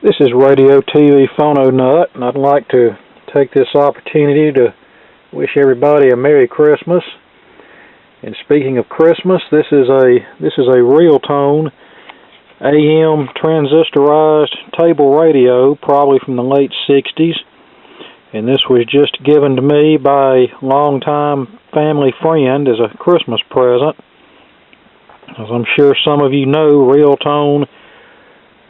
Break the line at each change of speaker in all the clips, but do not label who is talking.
This is Radio TV Phono Nut, and I'd like to take this opportunity to wish everybody a Merry Christmas. And speaking of Christmas, this is a Realtone AM transistorized table radio, probably from the late 60s. And this was just given to me by a longtime family friend as a Christmas present. As I'm sure some of you know, Realtone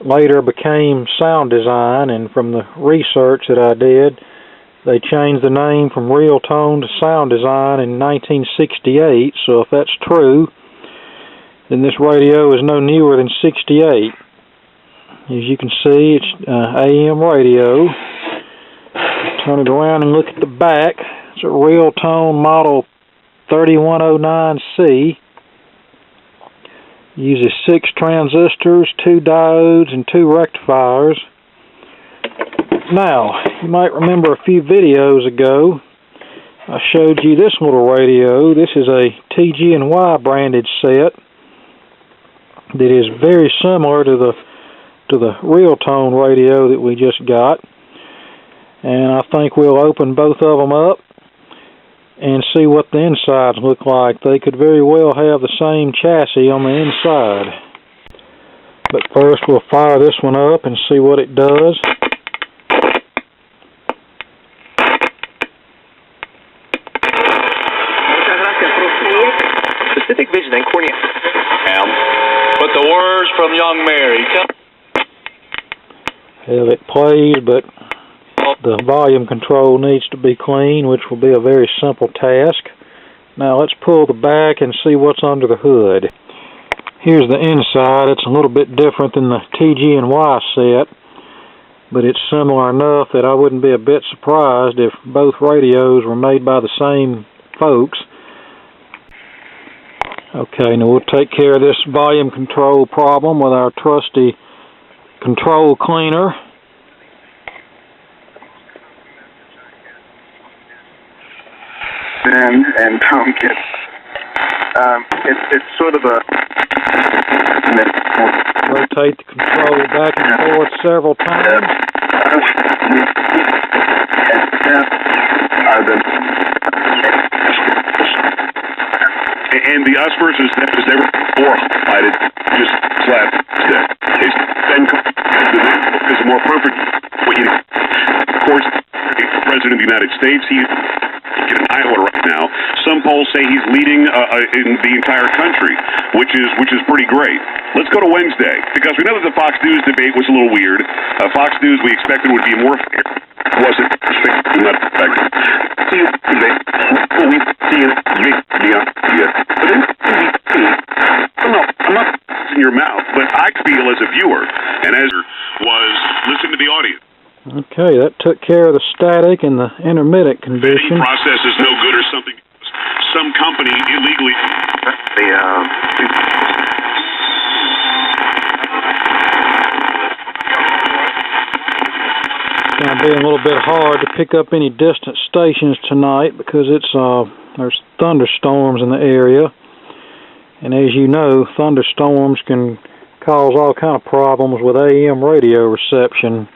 later became Sound Design, and from the research that I did, they changed the name from Realtone to Sound Design in 1968. So if that's true, then this radio is no newer than 68. As you can see, it's AM radio. Turn it around and look at the back. It's a Realtone model 3109C. Uses 6 transistors, 2 diodes, and 2 rectifiers. Now, you might remember a few videos ago, I showed you this little radio. This is a TG&Y branded set that is very similar to the Realtone radio that we just got. And I think we'll open both of them up and see what the insides look like. They could very well have the same chassis on the inside. But first we'll fire this one up and see what it does.
Specific vision and cornea. But the words from young Mary.
Hell, it plays, but the volume control needs to be clean, which will be a very simple task. Now let's pull the back and see what's under the hood. Here's the inside. It's a little bit different than the TG&Y set, but it's similar enough that I wouldn't be a bit surprised if both radios were made by the same folks. Okay, now we'll take care of this volume control problem with our trusty control cleaner.
And don't get it's sort of a
rotate the control back and forth several times.
And the us versus them is never more highlighted, just slap stick. Then is more perfect. Of course, the President of the United States, he's in Iowa right now. Some polls say he's leading in the entire country, which is pretty great. Let's go to Wednesday, because we know that the Fox News debate was a little weird. Fox News we expected would be more fair. Wasn't not effective. I'm not in your mouth, but I feel as a viewer, and as was listen to the audience.
Okay, that took care of the static and the intermittent condition.
The process is no good or something. Some company illegally.
It's going to be a little bit hard to pick up any distant stations tonight because there's thunderstorms in the area, and as you know, thunderstorms can cause all kind of problems with AM radio reception.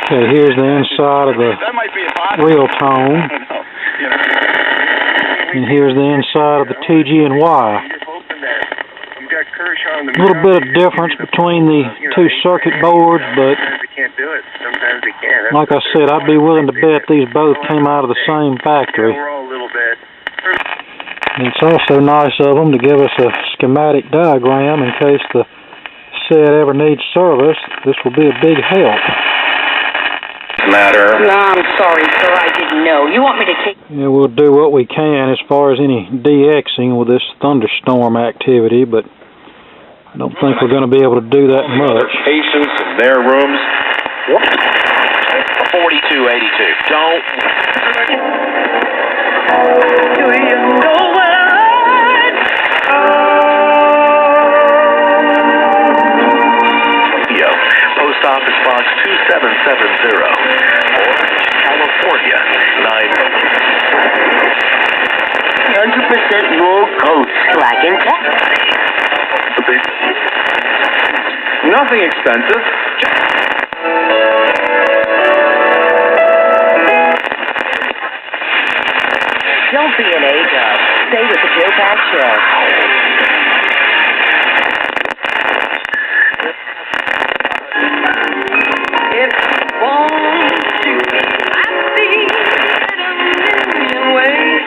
Okay, here's the inside of the Realtone, and here's the inside of the TG&Y. A little bit of difference between the two circuit boards, but like I said, I'd be willing to bet these both came out of the same factory. And it's also nice of them to give us a schematic diagram in case the set ever needs service. This will be a big help.
Matter. No, I'm sorry, sir. I didn't know. You want me to take...
Yeah, we'll do what we can as far as any DXing with this thunderstorm activity, but I don't think we're going to be able to do that much.
Patients in their rooms. 4282. Don't. Do you know what? Post Office Box 2770. California, 9. 100% raw
Looks like in Texas.
Nothing expensive.
Don't be an A-dub. Stay with the Joe Pack Show. If you want to be happy in a million ways.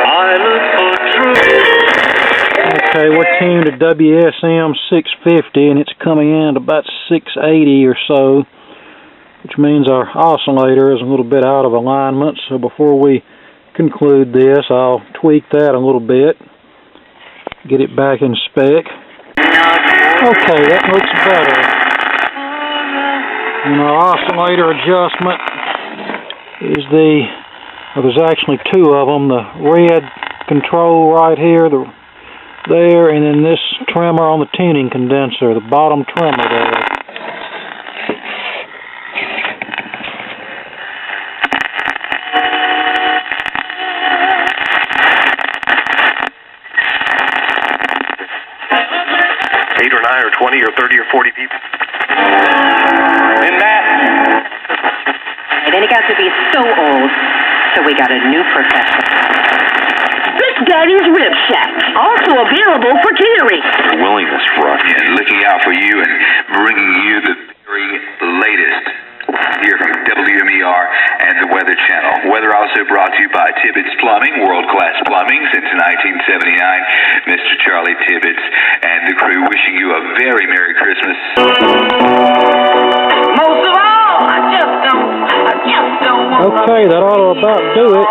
I look for truth.
Okay, we're tuned to WSM 650, and it's coming in at about 680 or so, which means our oscillator is a little bit out of alignment. So before we conclude this, I'll tweak that a little bit, get it back in spec. Okay, that looks better. And our oscillator adjustment is there's actually two of them, the red control right here, there, and then this trimmer on the tuning condenser, the bottom trimmer there.
Eight or 9 or 20 or 30 or 40 people.
In that.
And then it got to be so old, so we got a new professor. Big Daddy's Rib Shack, also available for catering.
Willingness for us.
And looking out for you and bringing you the very latest here from WMER and the Weather Channel. Weather also brought to you by Tibbetts Plumbing, world-class plumbing since 1979. Mr. Charlie Tibbetts and the crew wishing you a very Merry Christmas.
Most of all, I just don't
Okay, that ought to about do it.